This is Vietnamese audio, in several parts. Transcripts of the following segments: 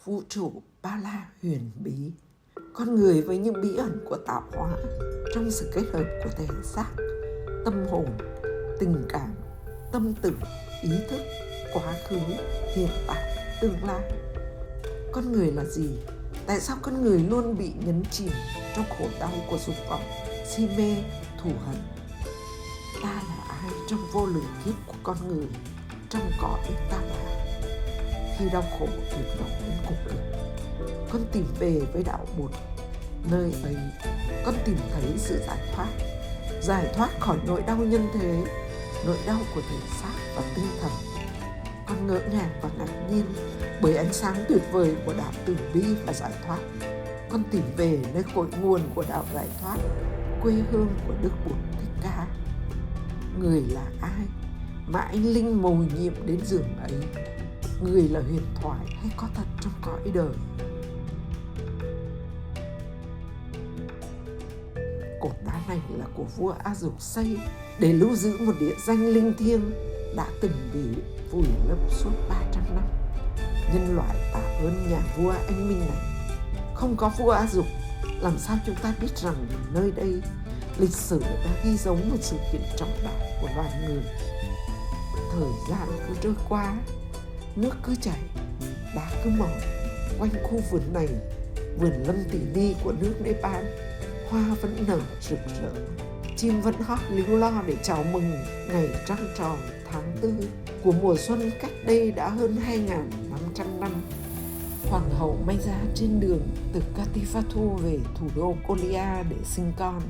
Vũ trụ bao la huyền bí, con người với những bí ẩn của tạo hóa trong sự kết hợp của thể xác, tâm hồn, tình cảm, tâm tưởng, ý thức, quá khứ, hiện tại, tương lai. Con người là gì? Tại sao con người luôn bị nhấn chìm trong khổ đau của dục vọng, si mê, thù hận? Ta là ai trong vô lượng kiếp của con người, trong cõi ta bà? Khi đau khổ tuyệt vọng đến cùng cực, con tìm về với đạo Bụt. Nơi ấy, con tìm thấy sự giải thoát khỏi nỗi đau nhân thế, nỗi đau của thể xác và tinh thần. Con ngỡ ngàng và ngạc nhiên bởi ánh sáng tuyệt vời của đạo từ bi và giải thoát. Con tìm về nơi cội nguồn của đạo giải thoát, quê hương của Đức Bụt Thích Ca. Người là ai mà anh linh mầu nhiệm đến giường ấy? Người là huyền thoại hay có thật trong cõi đời? Cột đá này là của vua A Dục xây để lưu giữ một địa danh linh thiêng đã từng bị vùi lấp suốt 300 năm. Nhân loại tạ ơn nhà vua anh minh này. Không có vua A Dục, làm sao chúng ta biết rằng nơi đây lịch sử đã ghi dấu một sự kiện trọng đại của loài người. Thời gian cứ trôi qua, nước cứ chảy, đá cứ mòn. Quanh khu vườn này, vườn lâm tỷ ni của nước Nepal, hoa vẫn nở rực rỡ, chim vẫn hót líu lo để chào mừng ngày trăng tròn tháng 4 của mùa xuân cách đây đã hơn 2.500 năm. Hoàng hậu Maya trên đường từ Katipathu về thủ đô Kolia để sinh con.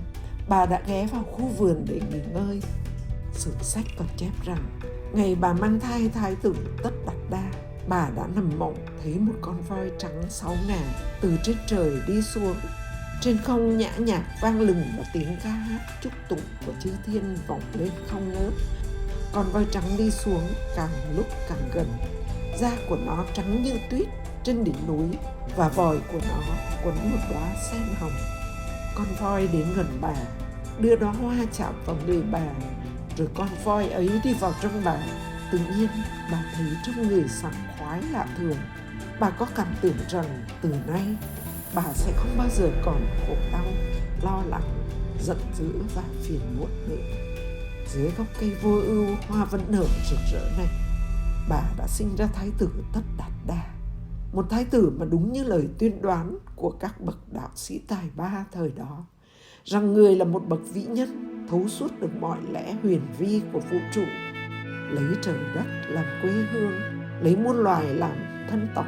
Bà đã ghé vào khu vườn để nghỉ ngơi. Sử sách còn chép rằng, ngày bà mang thai thái tử Tất Đạt Đa, bà đã nằm mộng thấy một con voi trắng 6 ngà từ trên trời đi xuống. Trên không nhã nhạc vang lừng và tiếng ca hát chúc tụng của chư thiên vọng lên không ngớt. Con voi trắng đi xuống càng lúc càng gần. Da của nó trắng như tuyết trên đỉnh núi và vòi của nó quấn một đóa sen hồng. Con voi đến gần bà, đưa đóa hoa chạm vào người bà, rồi con voi ấy đi vào trong bà. Tự nhiên bà thấy trong người sảng khoái lạ thường. Bà có cảm tưởng rằng từ nay bà sẽ không bao giờ còn khổ đau, lo lắng, giận dữ và phiền muộn nữa. Dưới gốc cây vô ưu hoa vẫn nở rực rỡ này, bà đã sinh ra thái tử Tất Đạt Đa, một thái tử mà đúng như lời tuyên đoán của các bậc đạo sĩ tài ba thời đó, rằng người là một bậc vĩ nhân, thấu suốt được mọi lẽ huyền vi của vũ trụ, lấy trời đất làm quê hương, lấy muôn loài làm thân tộc.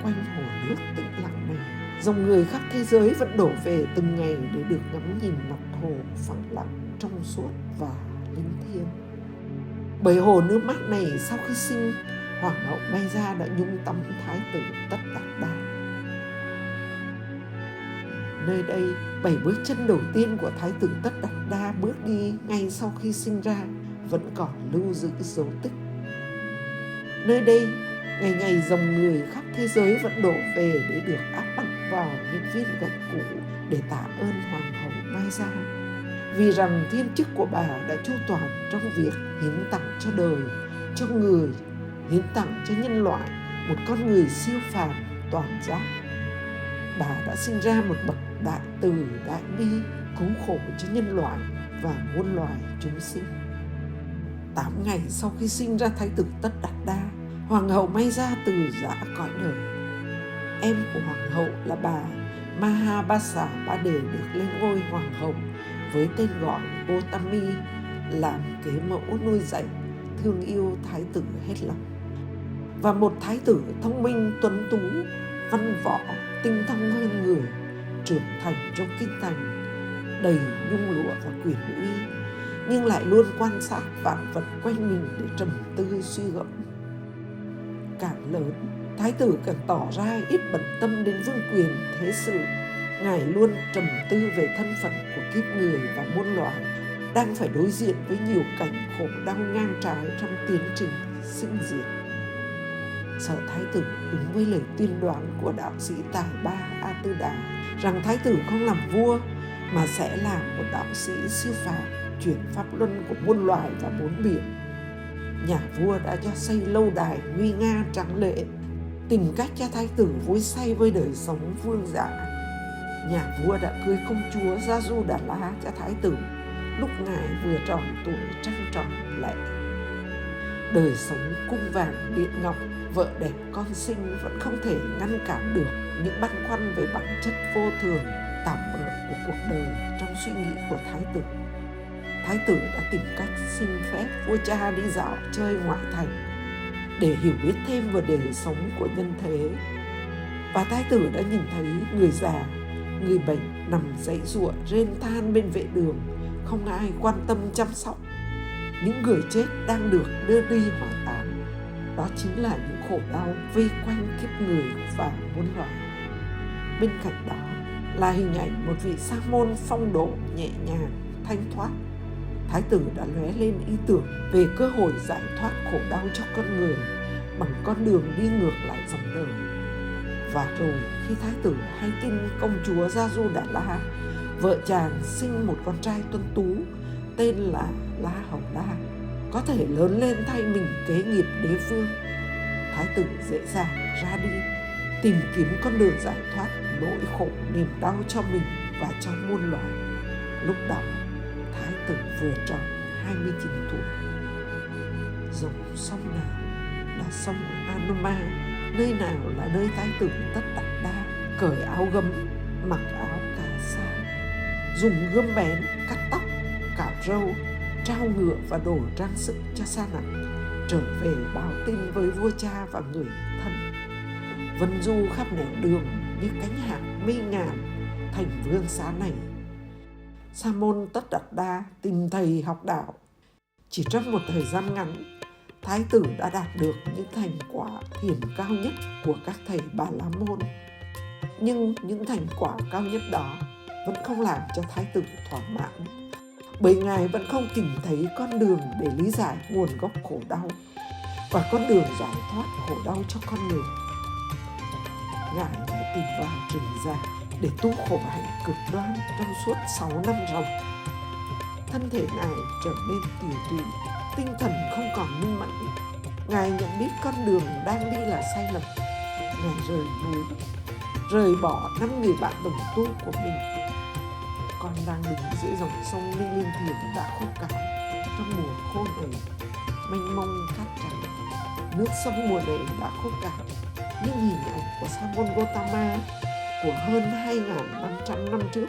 Quanh hồ nước tĩnh lặng này, dòng người khắp thế giới vẫn đổ về từng ngày để được ngắm nhìn mặt hồ phẳng lặng, trong suốt và linh thiêng. Bởi hồ nước mát này sau khi sinh, Hoàng hậu Maya đã nhúng tắm thái tử Tất Đạt Đa. Nơi đây, 7 bước chân đầu tiên của thái tử Tất Đạt Đa bước đi ngay sau khi sinh ra vẫn còn lưu giữ dấu tích. Nơi đây, ngày ngày dòng người khắp thế giới vẫn đổ về để được áp bắt vào những viên gạch cũ để tạ ơn Hoàng hậu Maya, vì rằng thiên chức của bà đã chu toàn trong việc hiến tặng cho đời, cho người, hiến tặng cho nhân loại một con người siêu phàm toàn giác. Bà đã sinh ra một bậc đại từ đại bi, cứu khổ cho nhân loại và muôn loài chúng sinh. 8 ngày sau khi sinh ra thái tử Tất Đạt Đa, Hoàng hậu Maya từ giã cõi đời. Em của hoàng hậu là bà Mahabasa Ba Đề được lên ngôi hoàng hậu với tên gọi Gotami, làm kế mẫu nuôi dạy, thương yêu thái tử hết lòng. Và một thái tử thông minh, tuấn tú, văn võ, tinh thông hơn người, trưởng thành trong kinh thành, đầy nhung lụa và quyền uy, nhưng lại luôn quan sát vạn vật quanh mình để trầm tư suy gẫm. Càng lớn, thái tử càng tỏ ra ít bận tâm đến vương quyền thế sự. Ngài luôn trầm tư về thân phận của kiếp người và muôn loài đang phải đối diện với nhiều cảnh khổ đau ngang trái trong tiến trình sinh diệt. Sở thái tử ứng với lời tuyên đoán của đạo sĩ tài ba A Tư Đà rằng thái tử không làm vua mà sẽ làm một đạo sĩ siêu phàm, chuyển pháp luân của muôn loài và bốn biển. Nhà vua đã cho xây lâu đài nguy nga tráng lệ, tìm cách cho thái tử vui say với đời sống vương giả. Nhà vua đã cưới công chúa Gia-du Đà La cho thái tử lúc ngài vừa tròn tuổi trăng tròn lệ. Đời sống cung vàng điện ngọc, vợ đẹp con xinh vẫn không thể ngăn cản được những băn khoăn về bản chất vô thường, tạm bợ của cuộc đời trong suy nghĩ của thái tử. Thái tử đã tìm cách xin phép vua cha đi dạo chơi ngoại thành để hiểu biết thêm về đời sống của nhân thế. Và thái tử đã nhìn thấy người già, người bệnh nằm giãy giụa rên than bên vệ đường, không ai quan tâm chăm sóc. Những người chết đang được đưa đi hỏa táng. Đó chính là những khổ đau vây quanh kiếp người và muôn loài. Bên cạnh đó là hình ảnh một vị sa môn phong độ nhẹ nhàng, thanh thoát. Thái tử đã lóe lên ý tưởng về cơ hội giải thoát khổ đau cho con người bằng con đường đi ngược lại dòng đời. Và rồi khi thái tử hay tin công chúa Gia-du Đà La, vợ chàng sinh một con trai tuấn tú tên là La Hầu La, có thể lớn lên thay mình kế nghiệp đế vương, thái tử dễ dàng ra đi tìm kiếm con đường giải thoát nỗi khổ niềm đau cho mình và cho muôn loài. Lúc đó thái tử vừa tròn 29 tuổi. Dòng sông nào là sông Anuma, nơi nào là nơi thái tử Tất Đạt Đa cởi áo gấm, mặc áo cà sa, dùng gươm bén cắt tóc, cạo râu, trao ngựa và đồ trang sức cho sa nặc, trở về báo tin với vua cha và người thân. Vân du khắp nẻo đường như cánh hạc mây ngàn thành vương xá này. Sa môn Tất Đạt Đa tìm thầy học đạo. Chỉ trong một thời gian ngắn, thái tử đã đạt được những thành quả thiền cao nhất của các thầy Bà La Môn. Nhưng những thành quả cao nhất đó vẫn không làm cho thái tử thỏa mãn, bởi ngài vẫn không tìm thấy con đường để lý giải nguồn gốc khổ đau và con đường giải thoát khổ đau cho con người. Ngài lại tìm vào rừng già để tu khổ hạnh cực đoan trong suốt 6 năm ròng. Thân thể ngài trở nên tiều tụy, tinh thần không còn minh mẫn. Ngài nhận biết con đường đang đi là sai lầm. Ngài rời núi, rời bỏ 5 người bạn đồng tu của mình. Con đang đứng giữa dòng sông Ni Liên Thiền đã khô cạn trong mùa khô này, mênh mông cát trắng. Nước sông mùa này đã khô cạn, nhưng hình ảnh của Sa môn Gotama của hơn 2.500 năm trước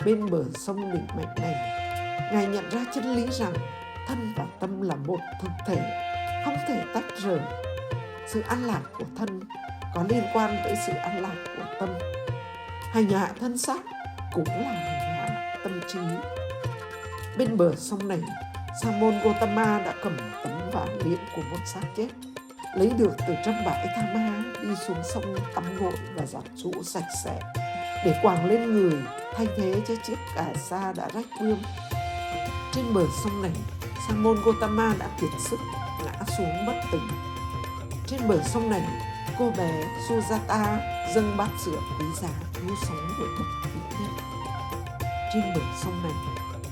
bên bờ sông đỉnh mạnh này, ngài nhận ra chân lý rằng thân và tâm là một thực thể, không thể tách rời. Sự an lạc của thân có liên quan tới sự an lạc của tâm. Hành hạ thân xác cũng là hành hạ tâm trí. Bên bờ sông này, Sa môn Gotama đã cầm tấm vải liệm của một xác chết, lấy được từ trong bãi Tha Ma, đi xuống sông tắm gội và giặt rũ sạch sẽ để quàng lên người, thay thế cho chiếc cà sa đã rách bươm. Trên bờ sông này, Sa môn Gotama đã kiệt sức ngã xuống bất tỉnh. Trên bờ sông này, cô bé Sujata dâng bát sữa quý giá cứu sống của bậc vĩ nhân. Trên bờ sông này,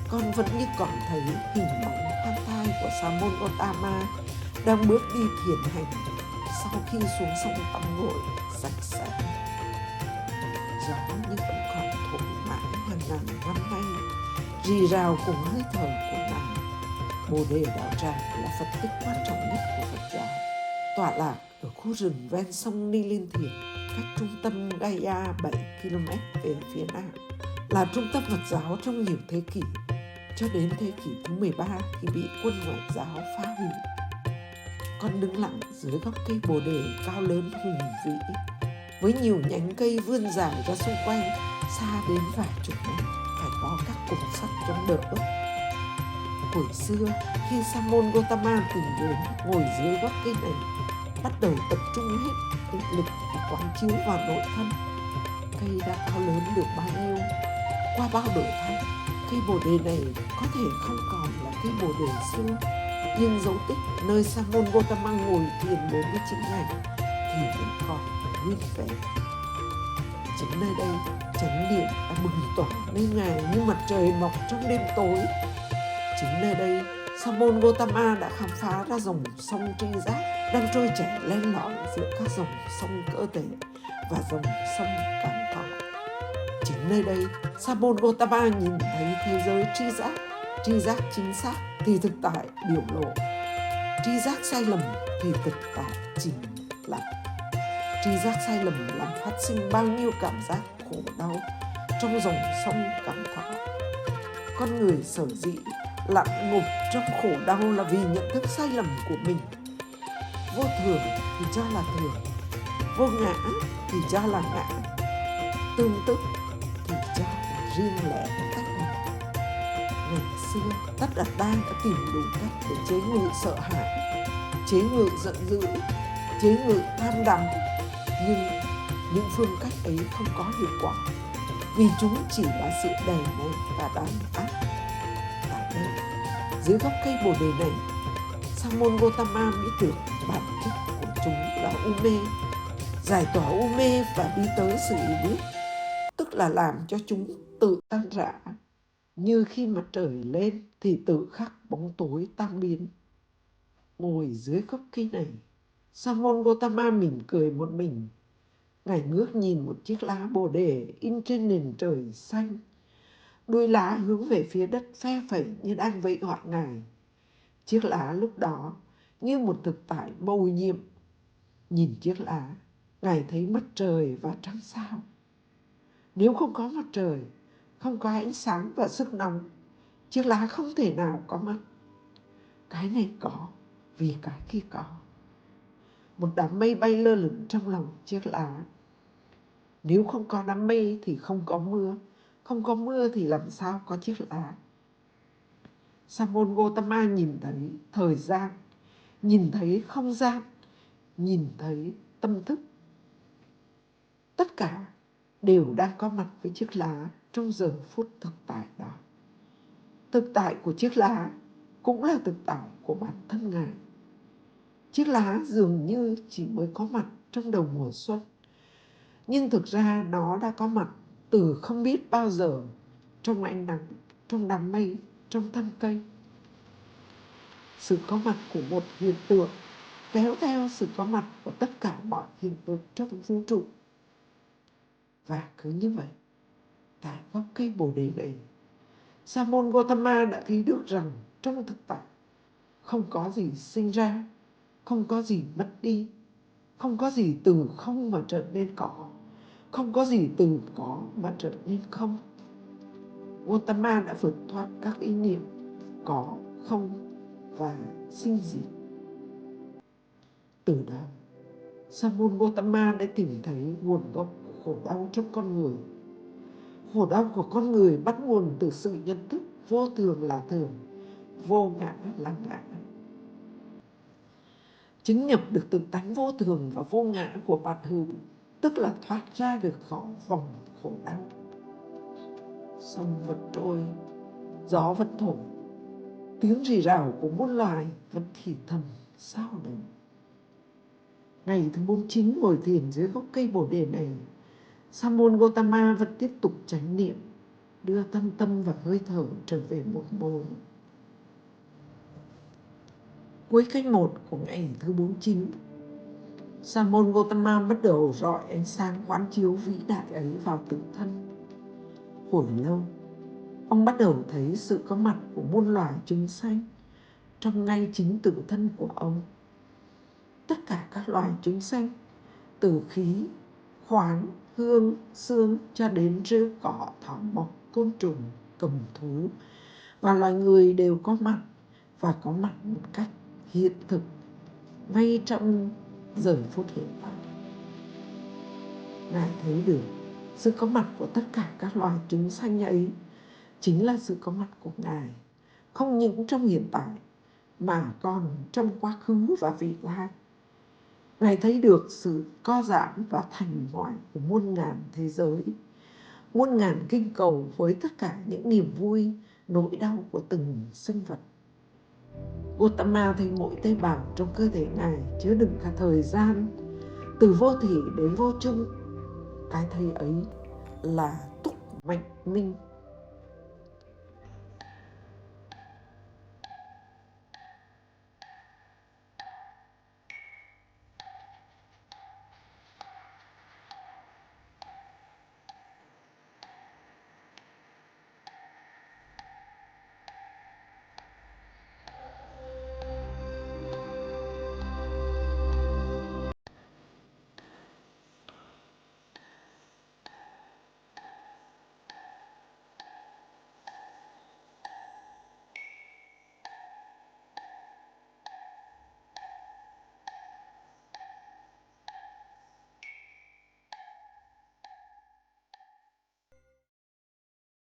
con vẫn như còn thấy hình bóng khoan thai của Sa môn Gotama đang bước đi thiền hành sau khi xuống sông tắm gội sạch sẽ. Gió như vẫn còn thổi mãi hàng ngàn năm nay, rì rào cùng hơi thở của nàng. Bồ Đề Đạo Tràng là Phật tích quan trọng nhất của Phật giáo, tọa lạc ở khu rừng ven sông Ni Liên Thiền, cách trung tâm Gaya 7 km về phía nam. Là trung tâm Phật giáo trong nhiều thế kỷ, cho đến thế kỷ thứ 13 thì bị quân ngoại giáo phá hủy. Con đứng lặng dưới gốc cây bồ đề cao lớn hùng vĩ, với nhiều nhánh cây vươn dài ra xung quanh, xa đến vài chục mét, phải có các cột sắt chống đỡ. Hồi xưa, khi Sa môn Gotama tìm đến ngồi dưới gốc cây này, bắt đầu tập trung hết định lực và quán chiếu vào nội thân. Cây đã cao lớn được bao nhiêu? Qua bao đổi thay, cây bồ đề này có thể không còn là cây bồ đề xưa, nhưng dấu tích nơi Sa môn Gotama ngồi thiền 49 ngày thì vẫn còn nguyên vẹn. Chính nơi đây, chánh điện đã bừng tỏa lên ngài như mặt trời mọc trong đêm tối. Chính nơi đây, Sa môn Gotama đã khám phá ra dòng sông tri giác đang trôi chảy len lỏi giữa các dòng sông cơ thể và dòng sông cảm thọ. Chính nơi đây, Sa môn Gotama nhìn thấy thế giới tri giác chính xác thì thực tại biểu lộ, tri giác sai lầm thì thực tại chìm lặng. Tri giác sai lầm làm phát sinh bao nhiêu cảm giác khổ đau trong dòng sông cảm thọ. Con người sở dĩ lặn ngục trong khổ đau là vì nhận thức sai lầm của mình. Vô thường thì cho là thường, vô ngã thì cho là ngã, tương tức thì cho là riêng lẻ tách biệt. Ngày xưa, Tất Đạt Đa đã tìm đủ cách để chế ngự sợ hãi, chế ngự giận dữ, chế ngự tham đắm, nhưng những phương cách ấy không có hiệu quả, vì chúng chỉ là sự đè nén và đàn áp. Tại đây, dưới gốc cây bồ đề này, Sa môn Gotama biết được bản chất của chúng là u mê, giải tỏa u mê và đi tới sự hiểu biết, tức là làm cho chúng tự tan rã. Như khi mặt trời lên thì tự khắc bóng tối tan biến. Ngồi dưới gốc cây này, Sa môn Gotama mỉm cười một mình. Ngài ngước nhìn một chiếc lá bồ đề in trên nền trời xanh. Đuôi lá hướng về phía đất phe phẩy như đang vẫy gọi Ngài. Chiếc lá lúc đó như một thực tại mầu nhiệm. Nhìn chiếc lá, Ngài thấy mặt trời và trăng sao. Nếu không có mặt trời, không có ánh sáng và sức nóng, chiếc lá không thể nào có mặt. Cái này có vì cái kia có. Một đám mây bay lơ lửng trong lòng chiếc lá. Nếu không có đám mây thì không có mưa, không có mưa thì làm sao có chiếc lá. Sa môn Gotama nhìn thấy thời gian, nhìn thấy không gian, nhìn thấy tâm thức. Tất cả đều đang có mặt với chiếc lá trong giờ phút thực tại đó. Thực tại của chiếc lá cũng là thực tại của bản thân Ngài. Chiếc lá dường như chỉ mới có mặt trong đầu mùa xuân, nhưng thực ra nó đã có mặt từ không biết bao giờ, trong ánh nắng, trong đám mây, trong thân cây. Sự có mặt của một hiện tượng kéo theo sự có mặt của tất cả mọi hiện tượng trong vũ trụ. Và cứ như vậy, tại gốc cây bồ đề này, Sa môn Gotama đã thấy được rằng trong thực tại không có gì sinh ra, không có gì mất đi, không có gì từ không mà trở nên có, không có gì từ có mà trở nên không. Gotama đã vượt thoát các ý niệm có, không và sinh diệt. Từ đó, Sa môn Gotama đã tìm thấy nguồn gốc của khổ đau trong con người. Khổ đau của con người bắt nguồn từ sự nhận thức vô thường là thường, vô ngã là ngã. Chứng nhập được tự tánh vô thường và vô ngã của bản hữu, tức là thoát ra được khỏi vòng khổ đau. Sông vẫn trôi, gió vẫn thổi, tiếng rì rào của muôn loài vẫn thì thầm sao động. Ngày thứ 49 ngồi thiền dưới gốc cây bồ đề này, Sa môn Gotama vẫn tiếp tục chánh niệm, đưa tâm và hơi thở trở về một mối. Cuối canh 1 của ngày thứ 49, Sa môn Gotama bắt đầu rọi ánh sáng quán chiếu vĩ đại ấy vào tự thân. Hồi lâu, ông bắt đầu thấy sự có mặt của muôn loài chúng sanh trong ngay chính tự thân của ông. Tất cả các loài chúng sanh, từ khí, khoáng, hương, xương cho đến rêu cỏ, thỏ mộc, côn trùng, cầm thú và loài người đều có mặt, và có mặt một cách hiện thực ngay trong giờ phút hiện tại. Ngài thấy được sự có mặt của tất cả các loài chúng sanh ấy chính là sự có mặt của Ngài, không những trong hiện tại mà còn trong quá khứ và vị lai. Ngài thấy được sự co giãn và thành hoại của muôn ngàn thế giới, muôn ngàn kinh cầu với tất cả những niềm vui, nỗi đau của từng sinh vật. Gotama thấy mỗi tế bào trong cơ thể Ngài chứa đựng cả thời gian, từ vô thỉ đến vô chung. Cái thấy ấy là túc mạch minh.